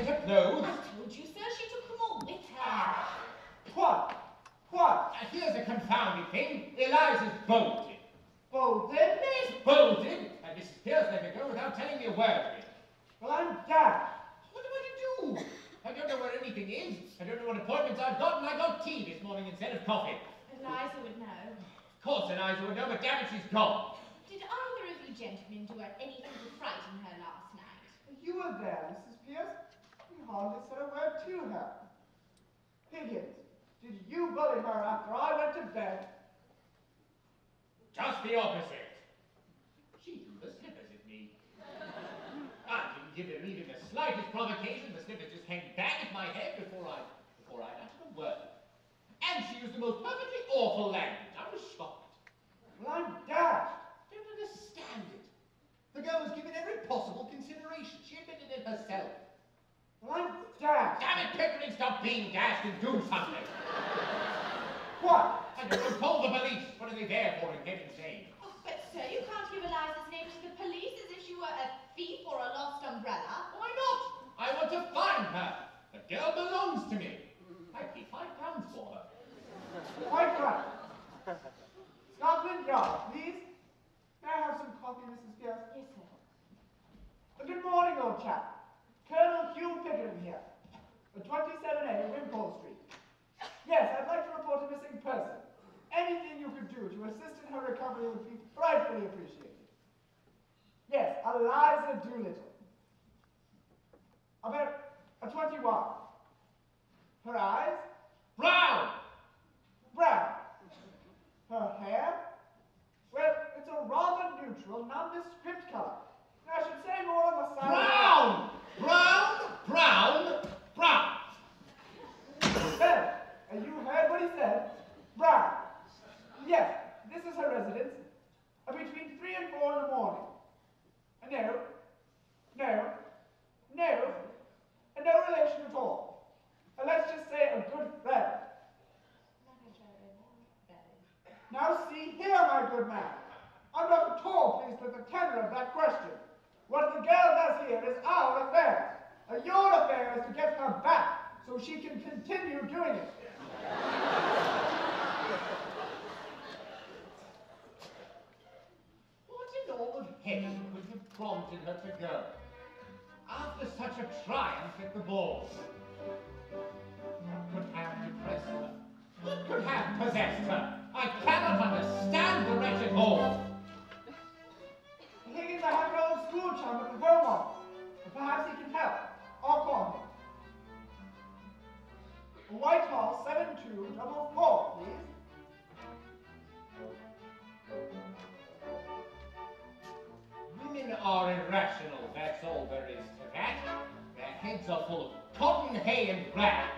get her clothes? I told you, sir, she took them all with her. What? What? Here's a confounded thing. Eliza's bolted. Bolted? Yes, bolted. And Mrs. Pierce let her go without telling me a word of it. Well, I'm dashed. What am I to do? I don't know where anything is. I don't know what appointments I've got, and I got tea this morning instead of coffee. Eliza would know. Of course Eliza would know, but damn it, she's gone. Did either of you gentlemen do anything to frighten her last night? You were there, Mrs. Pierce. You hardly said a word to her. Higgins, did you bully her after I went to bed? Just the opposite. She threw the slippers at me. I didn't give her even the slightest provocation. The slippers just came back at my head before I uttered a word. And she used the most perfectly awful language. I was shocked. Well, I'm dashed. I don't understand it. The girl was given every possible consideration. She admitted it herself. Well, I'm dashed. Damn it, Pickering, stop being dashed and do something. What? I don't know, call the police. What are they there for, in heaven's name? Oh, but sir, you can't give Eliza's name to the police as if she were a thief or a lost umbrella. Why not? I want to find her. The girl belongs to me. I pay £5 for her. Quite right. Scotland Yard, please. May I have some coffee, Mrs. Pierce? Yes, sir. Good morning, old chap. Colonel Hugh Pickering here. 27A, Wimpole Street. Yes, I'd like to report a missing person. Anything you could do to assist in her recovery would be frightfully appreciated. Yes, Eliza Doolittle. About a 21. Her eyes? Brown! Brown. Her hair? Well, it's a rather neutral, nondescript color. I should say more on the side. Brown! Brown! Brown! Brown! Well, you heard what he said. Brown. Yes, this is her residence. Between 3 and 4 in the morning. No relation at all. Let's just say a good friend. Now see here, my good man. I'm not at all pleased with the tenor of that question. What the girl does here is our affair. Your affair is to get her back so she can continue doing it. What in all of heaven could have prompted her to go? After such a triumph at the ball. What could have depressed her? What could have possessed her? I cannot understand the wretched whole. Higgins, I have an old school chum at the home office. Perhaps he can help. I'll call him. Whitehall 7244, please. Women are irrational, that's all there is to that. Their heads are full of cotton, hay, and rags.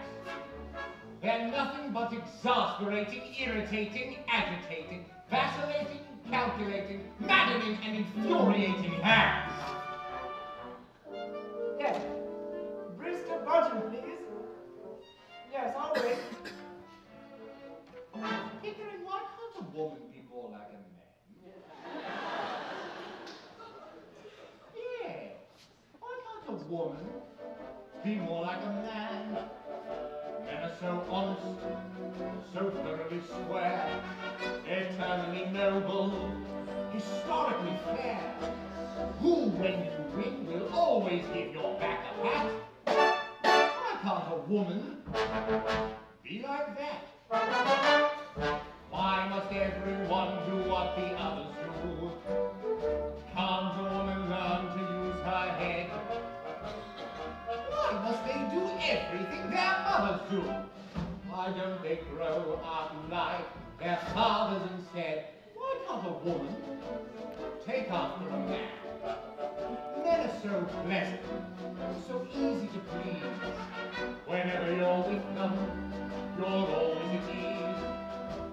They're nothing but exasperating, irritating, agitating, vacillating, calculating, maddening, and infuriating hags. Yes. Brewster Budgeon, please. Yes, I'll wait. Pickering, why can't a woman be more like a man? Yeah. Why can't a woman be more like a man? Men are so honest, so thoroughly square, eternally noble, historically fair, who, when you win, will always give your back a pat. Why can't a woman be like that? Why must everyone do what the others do? Can't a woman learn to use her head? Why must they do everything their mothers do? Why don't they grow up like their fathers instead? Why can't a woman take after a man? Men are so pleasant, so easy to please. Whenever you're with them, you're always at ease.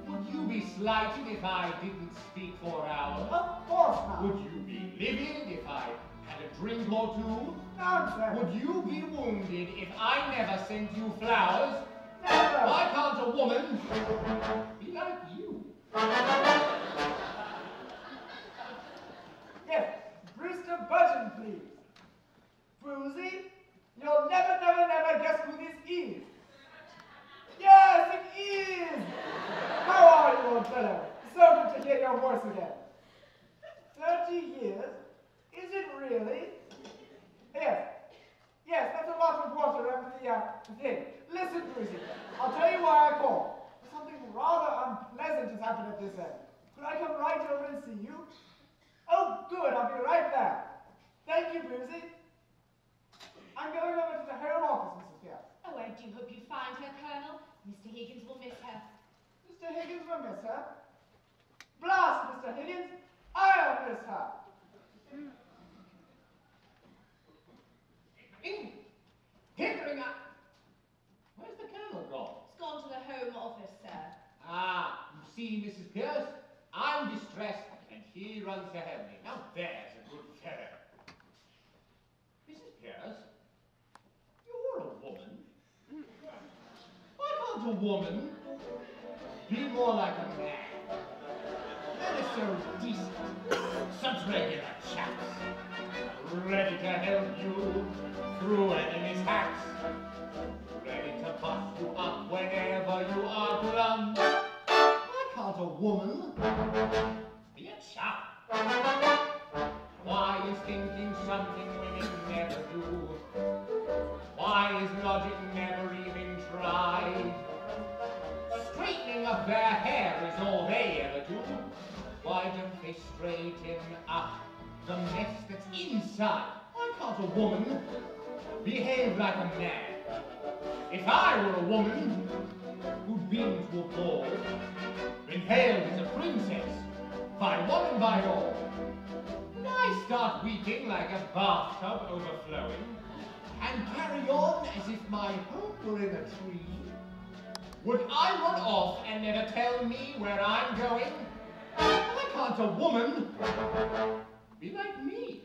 Would you be slighted if I didn't speak for hours? Of course not. Would you be livid if I had a drink or two? Nonsense. Would you be wounded if I never sent you flowers? Never. Why can't a woman be like you? Yes, Brewster Budgeon, please. Bruzy, you'll never know voice again. 30 years? Is it really? Yes. Yes, that's a lot of water under the thing. Listen, Brucey, I'll tell you why I called. Something rather unpleasant has happened at this end. Could I come right over and see you? Oh, good, I'll be right back. Thank you, Brucey. I'm going over to the Home Office, Mrs. Pierce. Oh, I do hope you find her, Colonel. Mr. Higgins will miss her. Mr. Higgins will miss her. Blast, Mr. Higgins! I'll miss her. Pickering up. Where's the Colonel gone? It's gone to the Home Office, sir. Ah, you see, Mrs. Pierce, I'm distressed, and he runs to help me. Now there's a good fellow. Mrs. Pierce, you're a woman. Why can't a woman be more like a man? Men are so decent, such regular chaps, ready to help you through enemy's hacks, ready to bust you up whenever you are glum. Why can't a woman be a chap? Why is thinking something women never do? Why is logic never even tried? Straightening up their hair is all they ever do. Why don't they straighten up the mess that's inside? Why can't a woman behave like a man? If I were a woman who'd been to a ball, been hailed as a princess by one and by all, would I start weeping like a bathtub overflowing and carry on as if my home were in a tree? Would I run off and never tell me where I'm going? Why can't a woman be like me?